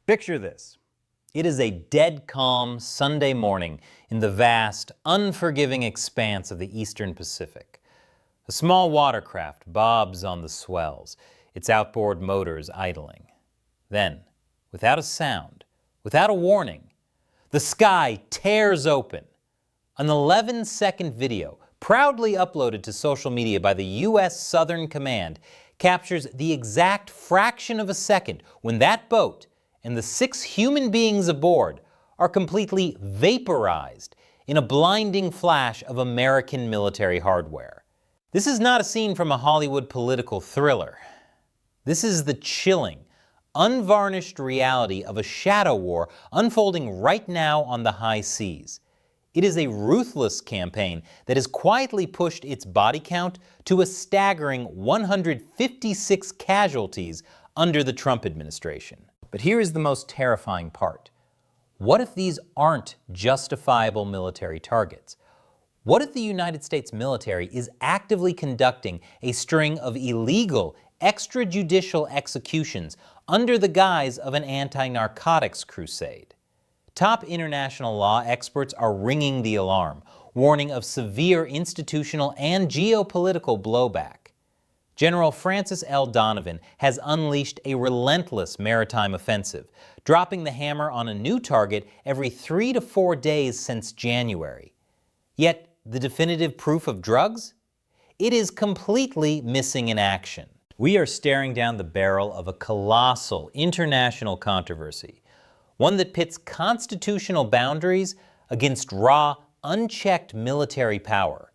Picture this. It is a dead calm Sunday morning in the vast, unforgiving expanse of the Eastern Pacific. A small watercraft bobs on the swells, its outboard motors idling. Then, without a sound, without a warning, the sky tears open. An 11-second video, proudly uploaded to social media by the U.S. Southern Command, captures the exact fraction of a second when that boat and the 6 human beings aboard are completely vaporized in a blinding flash of American military hardware. This is not a scene from a Hollywood political thriller. This is the chilling, unvarnished reality of a shadow war unfolding right now on the high seas. It is a ruthless campaign that has quietly pushed its body count to a staggering 156 casualties under the Trump administration. But here is the most terrifying part. What if these aren't justifiable military targets? What if the United States military is actively conducting a string of illegal, extrajudicial executions under the guise of an anti-narcotics crusade? Top international law experts are ringing the alarm, warning of severe institutional and geopolitical blowback. General Francis L. Donovan has unleashed a relentless maritime offensive, dropping the hammer on a new target every 3 to 4 days since January. Yet, the definitive proof of drugs? It is completely missing in action. We are staring down the barrel of a colossal international controversy, one that pits constitutional boundaries against raw, unchecked military power.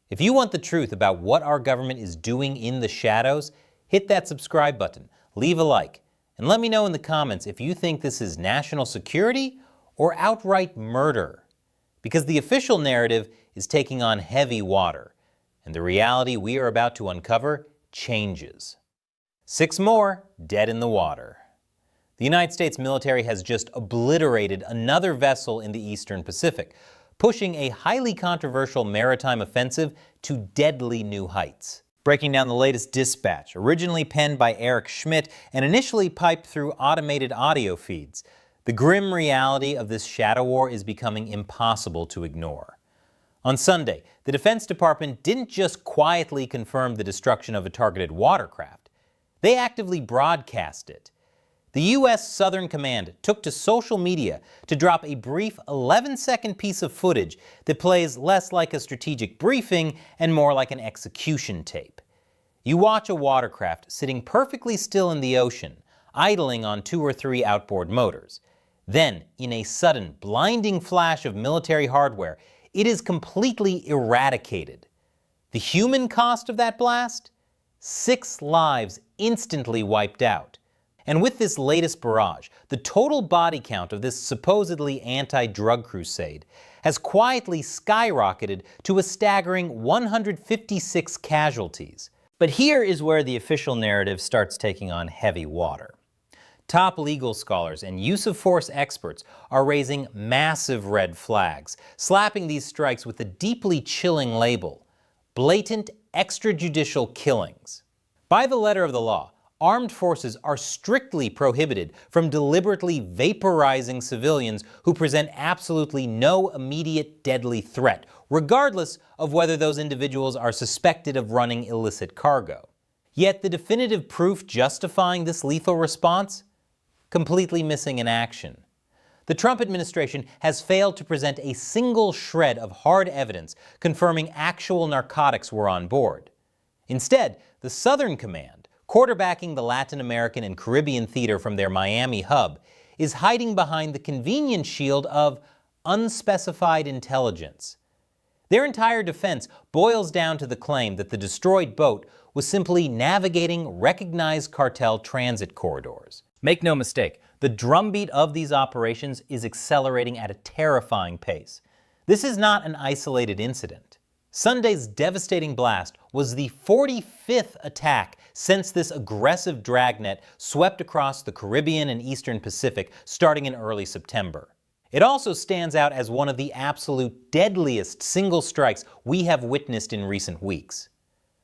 If you want the truth about what our government is doing in the shadows, hit that subscribe button, leave a like, and let me know in the comments if you think this is national security or outright murder. Because the official narrative is taking on heavy water, and the reality we are about to uncover changes. 6 more dead in the water. The United States military has just obliterated another vessel in the Eastern Pacific, pushing a highly controversial maritime offensive to deadly new heights. Breaking down the latest dispatch, originally penned by Eric Schmidt and initially piped through automated audio feeds, the grim reality of this shadow war is becoming impossible to ignore. On Sunday, the Defense Department didn't just quietly confirm the destruction of a targeted watercraft, they actively broadcast it. The U.S. Southern Command took to social media to drop a brief 11-second piece of footage that plays less like a strategic briefing and more like an execution tape. You watch a watercraft sitting perfectly still in the ocean, idling on 2 or 3 outboard motors. Then, in a sudden, blinding flash of military hardware, it is completely eradicated. The human cost of that blast? 6 lives instantly wiped out. And with this latest barrage, the total body count of this supposedly anti-drug crusade has quietly skyrocketed to a staggering 156 casualties. But here is where the official narrative starts taking on heavy water. Top legal scholars and use-of-force experts are raising massive red flags, slapping these strikes with the deeply chilling label, blatant extrajudicial killings. By the letter of the law, armed forces are strictly prohibited from deliberately vaporizing civilians who present absolutely no immediate deadly threat, regardless of whether those individuals are suspected of running illicit cargo. Yet the definitive proof justifying this lethal response? Completely missing in action. The Trump administration has failed to present a single shred of hard evidence confirming actual narcotics were on board. Instead, the Southern Command, quarterbacking the Latin American and Caribbean theater from their Miami hub, is hiding behind the convenient shield of unspecified intelligence. Their entire defense boils down to the claim that the destroyed boat was simply navigating recognized cartel transit corridors. Make no mistake, the drumbeat of these operations is accelerating at a terrifying pace. This is not an isolated incident. Sunday's devastating blast was the 45th attack since this aggressive dragnet swept across the Caribbean and Eastern Pacific starting in early September. It also stands out as one of the absolute deadliest single strikes we have witnessed in recent weeks.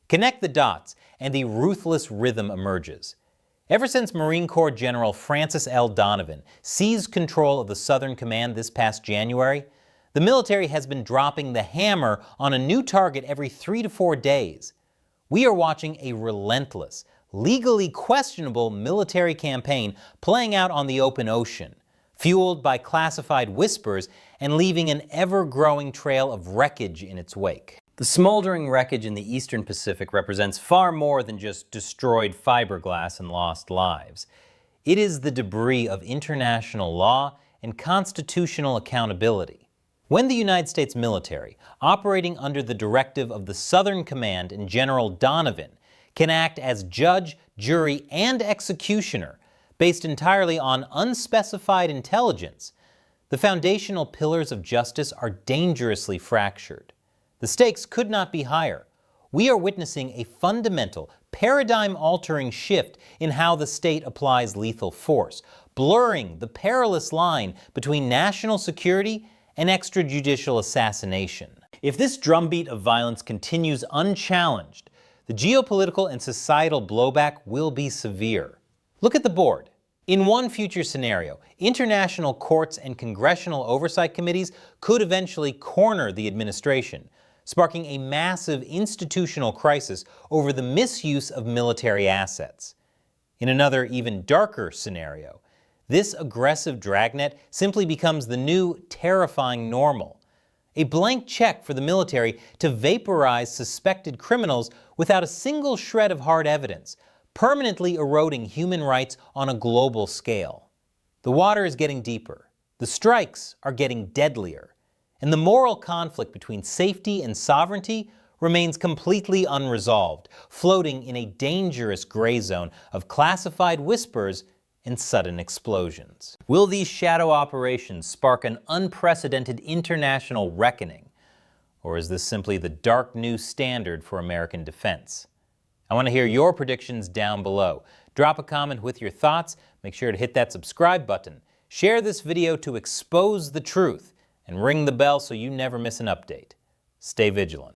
Connect the dots and the ruthless rhythm emerges. Ever since Marine Corps General Francis L. Donovan seized control of the Southern Command this past January, the military has been dropping the hammer on a new target every 3 to 4 days. We are watching a relentless, legally questionable military campaign playing out on the open ocean, fueled by classified whispers and leaving an ever-growing trail of wreckage in its wake. The smoldering wreckage in the Eastern Pacific represents far more than just destroyed fiberglass and lost lives. It is the debris of international law and constitutional accountability. When the United States military, operating under the directive of the Southern Command and General Donovan, can act as judge, jury, and executioner based entirely on unspecified intelligence, the foundational pillars of justice are dangerously fractured. The stakes could not be higher. We are witnessing a fundamental, paradigm-altering shift in how the state applies lethal force, blurring the perilous line between national security and extrajudicial assassination. If this drumbeat of violence continues unchallenged, the geopolitical and societal blowback will be severe. Look at the board. In one future scenario, international courts and congressional oversight committees could eventually corner the administration, sparking a massive institutional crisis over the misuse of military assets. In another, even darker scenario, this aggressive dragnet simply becomes the new terrifying normal, a blank check for the military to vaporize suspected criminals without a single shred of hard evidence, permanently eroding human rights on a global scale. The water is getting deeper, the strikes are getting deadlier, and the moral conflict between safety and sovereignty remains completely unresolved, floating in a dangerous gray zone of classified whispers and sudden explosions. Will these shadow operations spark an unprecedented international reckoning? Or is this simply the dark new standard for American defense? I want to hear your predictions down below. Drop a comment with your thoughts, make sure to hit that subscribe button, share this video to expose the truth, and ring the bell so you never miss an update. Stay vigilant.